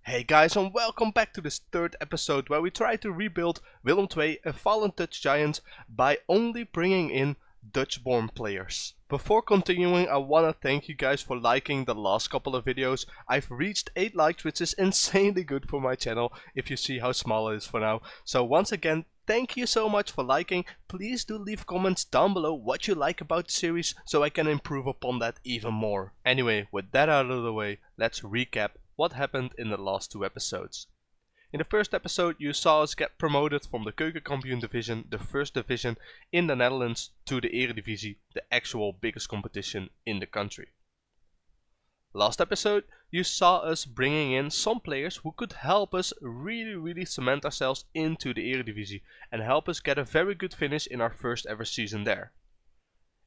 Hey guys, and welcome back to this third episode where we try to rebuild Willem II, a fallen Dutch giant, by only bringing in Dutch-born players. Before continuing, I wanna thank you guys for liking the last couple of videos. I've reached 8 likes, which is insanely good for my channel if you see how small it is for now. So once again, thank you so much for liking. Please do leave comments down below what you like about the series so I can improve upon that even more. Anyway, with that out of the way, let's recap what happened in the last 2 episodes. In the first episode you saw us get promoted from the Keukenkampioen division, the first division in the Netherlands, to the Eredivisie, the actual biggest competition in the country. Last episode you saw us bringing in some players who could help us really cement ourselves into the Eredivisie and help us get a very good finish in our first ever season there.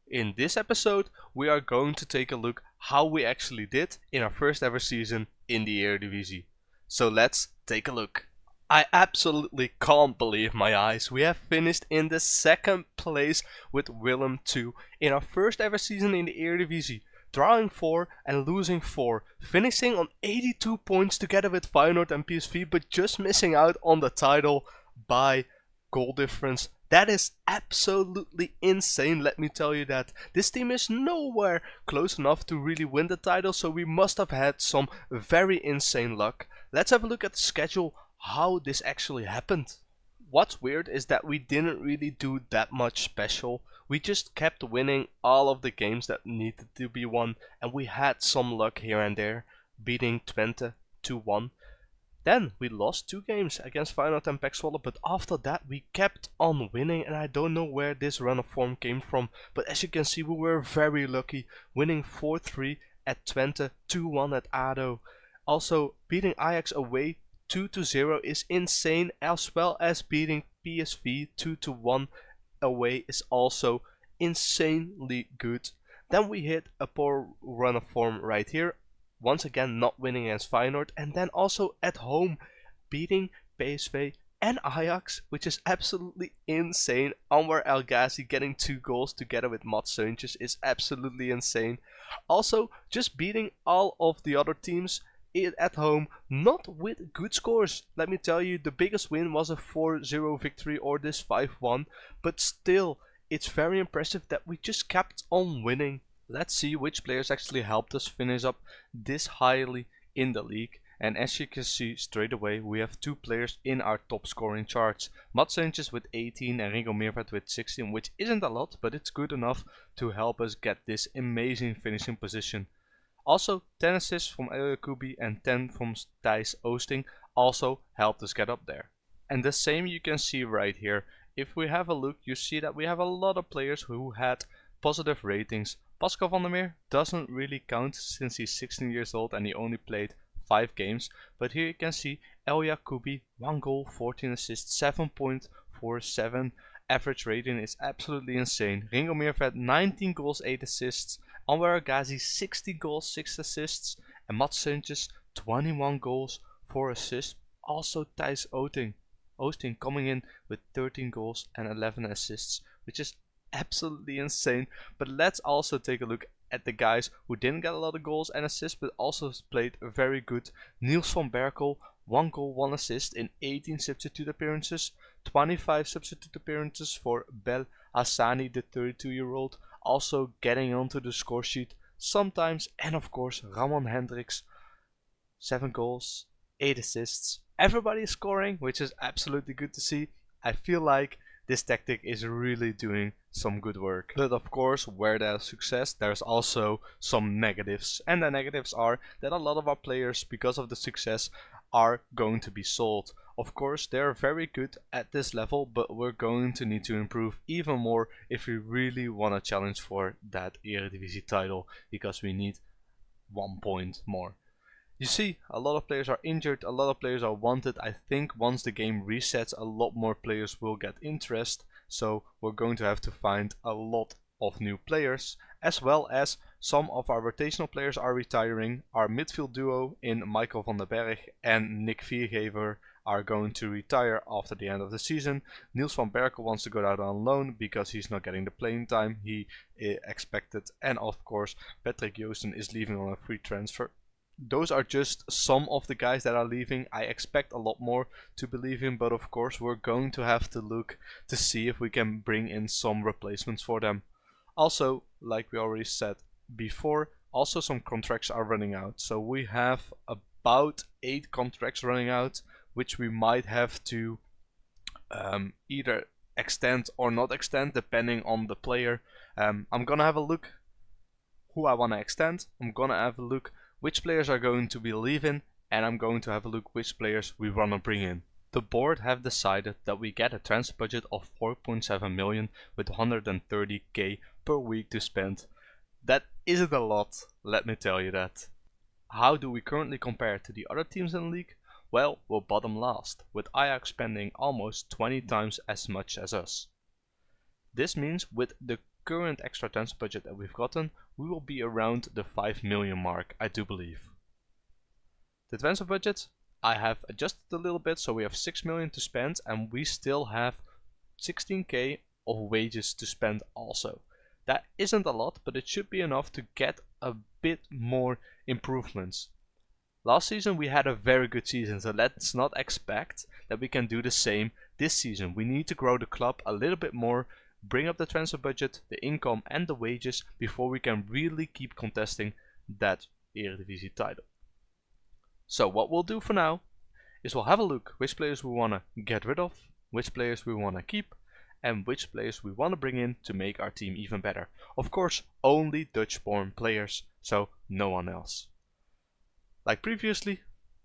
In this episode we are going to take a look how we actually did in our first ever season in the Eredivisie. So let's take a look. I absolutely can't believe my eyes. We have finished in the second place with Willem II in our first ever season in the Eredivisie, drawing 4 and losing 4, finishing on 82 points together with Feyenoord and PSV, but just missing out on the title by goal difference. That is absolutely insane, let me tell you that. This team is nowhere close enough to really win the title, so we must have had some very insane luck. Let's have a look at the schedule, how this actually happened. What's weird is that we didn't really do that much special. We just kept winning all of the games that needed to be won, and we had some luck here and there, beating Twente 2-1. Then we lost 2 games against Feyenoord and PEC Zwolle, but after that we kept on winning, and I don't know where this run of form came from, but as you can see we were very lucky, winning 4-3 at Twente, 2-1 at ADO. Also beating Ajax away 2-0 is insane, as well as beating PSV 2-1 away is also insanely good. Then we hit a poor run of form right here. Once again not winning against Feyenoord, and then also at home beating PSV and Ajax, which is absolutely insane. Anwar El Ghazi getting 2 goals together with Mats Seuntjes is absolutely insane. Also just beating all of the other teams at home, not with good scores. Let me tell you, the biggest win was a 4-0 victory or this 5-1, but still it's very impressive that we just kept on winning. Let's see which players actually helped us finish up this highly in the league. And as you can see straight away, we have 2 players in our top scoring charts. Mats Seuntjes with 18 and Ringo Meervat with 16, which isn't a lot, but it's good enough to help us get this amazing finishing position. Also 10 assists from Elia Kubi and 10 from Thijs Oosting also helped us get up there. And the same you can see right here. If we have a look, you see that we have a lot of players who had positive ratings. Pascal van der Meer doesn't really count since he's 16 years old and he only played 5 games. But here you can see Elia Kubi, 1 goal, 14 assists, 7.47. Average rating is absolutely insane. Ringo Meervat 19 goals, 8 assists. Anwar El Ghazi 60 goals, 6 assists. And Mats Seuntjes 21 goals, 4 assists. Also Thijs Oosting coming in with 13 goals and 11 assists, which is absolutely insane. But let's also take a look at the guys who didn't get a lot of goals and assists but also played very good. Niels van Berkel, 1 goal, 1 assist in 18 substitute appearances, 25 substitute appearances for Bel Hassani, the 32-year-old, also getting onto the score sheet sometimes. And of course Ramon Hendricks, 7 goals, 8 assists. Everybody is scoring, which is absolutely good to see. I feel like this tactic is really doing some good work. But of course, where there's success, there's also some negatives. And the negatives are that a lot of our players, because of the success, are going to be sold. Of course, they're very good at this level, but we're going to need to improve even more if we really want to challenge for that Eredivisie title, because we need 1 point more. You see, a lot of players are injured, a lot of players are wanted. I think once the game resets, a lot more players will get interest. So we're going to have to find a lot of new players, as well as some of our rotational players are retiring. Our midfield duo in Michael van den Berg and Nick Viergever are going to retire after the end of the season. Niels van Berkel wants to go out on loan because he's not getting the playing time he expected. And of course, Patrick Joosten is leaving on a free transfer. those are just some of the guys that are leaving. I expect a lot more to be leaving, but of course we're going to have to look to see if we can bring in some replacements for them. Also, like we already said before, also some contracts are running out. So we have about 8 contracts running out, which we might have to either extend or not extend depending on the player. I'm gonna have a look who I want to extend. I'm gonna have a look which players are going to be leaving, and I'm going to have a look which players we want to bring in. The board have decided that we get a transfer budget of 4.7 million with 130k per week to spend. That isn't a lot, let me tell you that. How do we currently compare to the other teams in the league? Well, we're bottom last, with Ajax spending almost 20 times as much as us. This means with the current extra transfer budget that we've gotten, we will be around the 5 million mark, I do believe. The transfer budget I have adjusted a little bit, so we have 6 million to spend and we still have 16k of wages to spend also. That isn't a lot, but it should be enough to get a bit more improvements. Last season we had a very good season, so let's not expect that we can do the same this season. We need to grow the club a little bit more, bring up the transfer budget, the income and the wages before we can really keep contesting that Eredivisie title. So what we'll do for now is we'll have a look which players we want to get rid of, which players we want to keep, and which players we want to bring in to make our team even better. Of course, only Dutch-born players, so no one else. Like previously,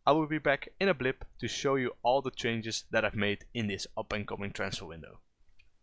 I will be back in a blip to show you all the changes that I've made in this up and coming transfer window.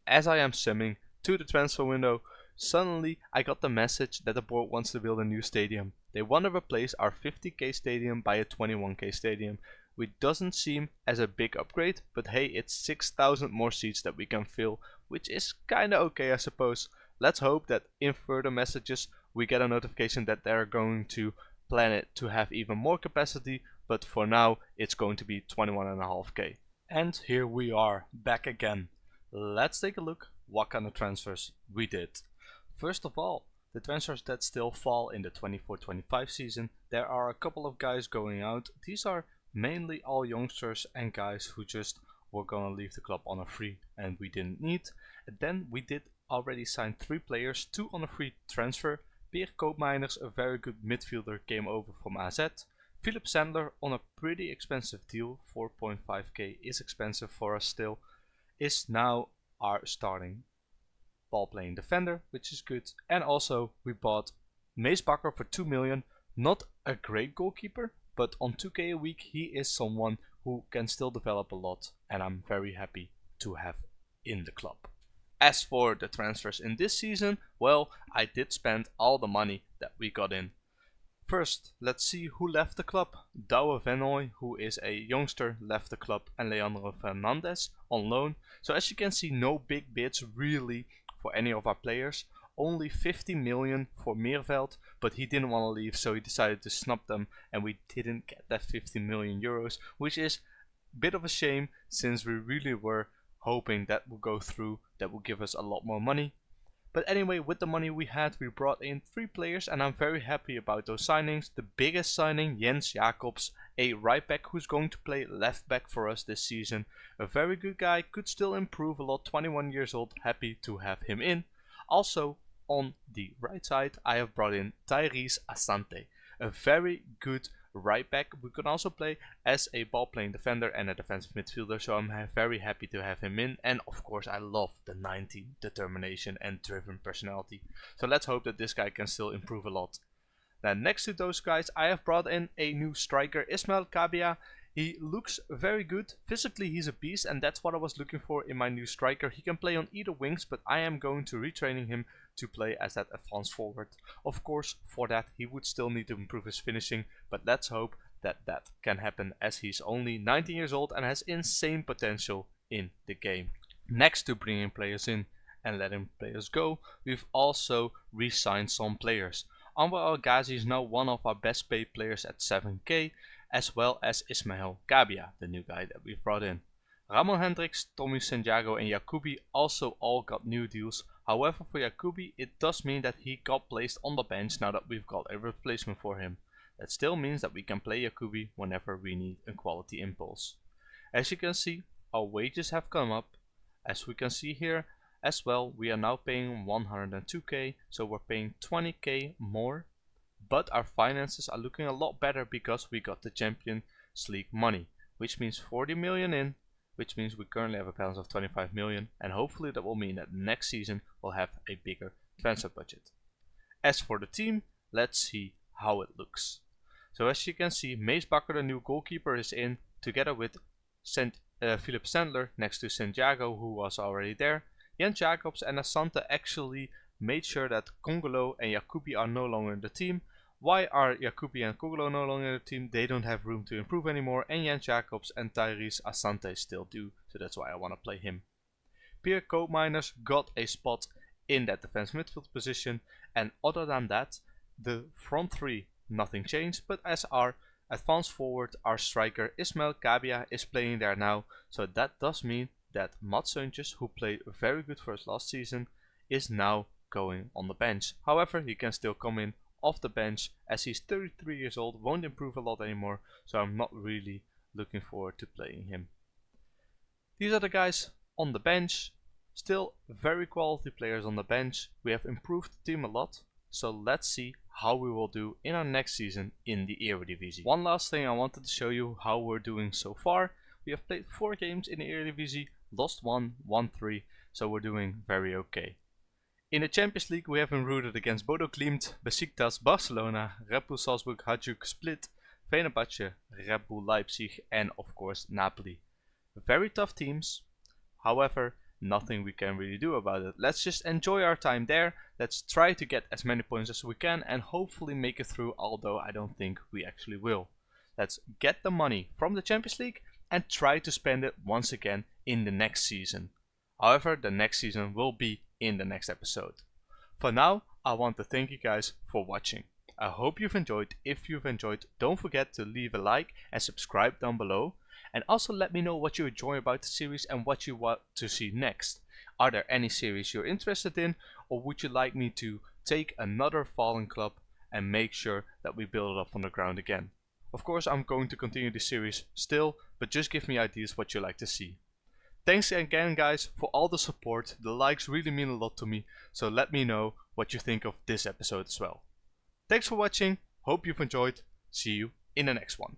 As I am simming to the transfer window, suddenly I got the message that the board wants to build a new stadium. They want to replace our 50k stadium by a 21k stadium, which doesn't seem as a big upgrade, but hey, it's 6,000 more seats that we can fill, which is kinda okay I suppose. Let's hope that in further messages we get a notification that they're going to plan it to have even more capacity, but for now it's going to be 21.5k. And here we are, back again. Let's take a look what kind of transfers we did. First of all, the transfers that still fall in the 24-25 season, there are a couple of guys going out. These are mainly all youngsters and guys who just were gonna leave the club on a free and we didn't need. And then we did already sign 3 players, 2 on a free transfer. Peer Koopmeiners, a very good midfielder, came over from AZ. Philip Sandler on a pretty expensive deal, 4.5k is expensive for us still, is now our starting ball playing defender, which is good. And also we bought Mees Bakker for 2 million, not a great goalkeeper, but on 2k a week he is someone who can still develop a lot and I'm very happy to have in the club. As for the transfers in this season, well, I did spend all the money that we got in. First, let's see who left the club. Douwe Venoy, who is a youngster, left the club, and Leandro Fernandez on loan. So as you can see, no big bids really for any of our players. Only 50 million for Meerveld, but he didn't want to leave, so he decided to snub them, and we didn't get that 50 million euros, which is a bit of a shame since we really were hoping that will go through, that will give us a lot more money. But anyway, with the money we had, we brought in 3 players and I'm very happy about those signings. The biggest signing, Jens Jacobs, a right back who's going to play left back for us this season. A very good guy, could still improve a lot, 21 years old, happy to have him in. Also on the right side, I have brought in Tyrese Asante, a very good right back who can also play as a ball playing defender and a defensive midfielder, so I'm very happy to have him in. And of course I love the 19 determination and driven personality, so let's hope that this guy can still improve a lot. Then next to those guys I have brought in a new striker, Ismail Kabia. He looks very good, physically he's a beast, and that's what I was looking for in my new striker. He can play on either wings, but I am going to retraining him to play as that advanced forward. Of course, for that he would still need to improve his finishing, but let's hope that that can happen as he's only 19 years old and has insane potential in the game. Next to bringing players in and letting players go, we've also re-signed some players. Anwar El Ghazi is now one of our best paid players at 7k, as well as Ismail Kabia, the new guy that we've brought in. Ramon Hendricks, Tommy Santiago and Jacobi also all got new deals. However, for Jacobi it does mean that he got placed on the bench now that we've got a replacement for him. That still means that we can play Yakubi whenever we need a quality impulse. As you can see, our wages have come up. As we can see here as well, we are now paying 102k, so we're paying 20k more. But our finances are looking a lot better because we got the Champions League money, which means 40 million in, which means we currently have a balance of 25 million, and hopefully that will mean that next season we'll have a bigger transfer budget. As for the team, let's see how it looks. So as you can see, Mace Bakker, the new goalkeeper, is in together with Philip Sandler next to Santiago, who was already there. Jens Jacobs and Asante actually made sure that Congolo and Yakubi are no longer in the team. Why are Yakubi and Congolo no longer in the team? They don't have room to improve anymore, and Jens Jacobs and Tyrese Asante still do, so that's why I want to play him. Pierre Koopmeiners got a spot in that defense midfield position, and other than that, the front three, nothing changed, but as our advanced forward, our striker Ismail Kabia is playing there now, so that does mean that Mats Suntjes, who played very good for us last season, is now going on the bench. However, he can still come in off the bench as he's 33 years old, won't improve a lot anymore, so I'm not really looking forward to playing him. These are the guys on the bench, still very quality players on the bench. We have improved the team a lot, so let's see how we will do in our next season in the Eredivisie. One last thing, I wanted to show you how we're doing so far. We have played 4 games in the Eredivisie, lost 1, won 3, so we're doing very okay. In the Champions League, we have been rooted against Bodo Glimt, Besiktas, Barcelona, Red Bull Salzburg, Hajduk Split, Fenerbahce, Red Bull Leipzig, and of course Napoli. Very tough teams, however, nothing we can really do about it. Let's just enjoy our time there, let's try to get as many points as we can and hopefully make it through, although I don't think we actually will. Let's get the money from the Champions League and try to spend it once again in the next season. However, the next season will be in the next episode. For now, I want to thank you guys for watching. I hope you've enjoyed. If you've enjoyed, don't forget to leave a like and subscribe down below. And also let me know what you enjoy about the series and what you want to see next. Are there any series you're interested in, or would you like me to take another fallen club and make sure that we build it up from the ground again? Of course, I'm going to continue this series still, but just give me ideas what you like to see. Thanks again guys for all the support, the likes really mean a lot to me, so let me know what you think of this episode as well. Thanks for watching, hope you've enjoyed, see you in the next one.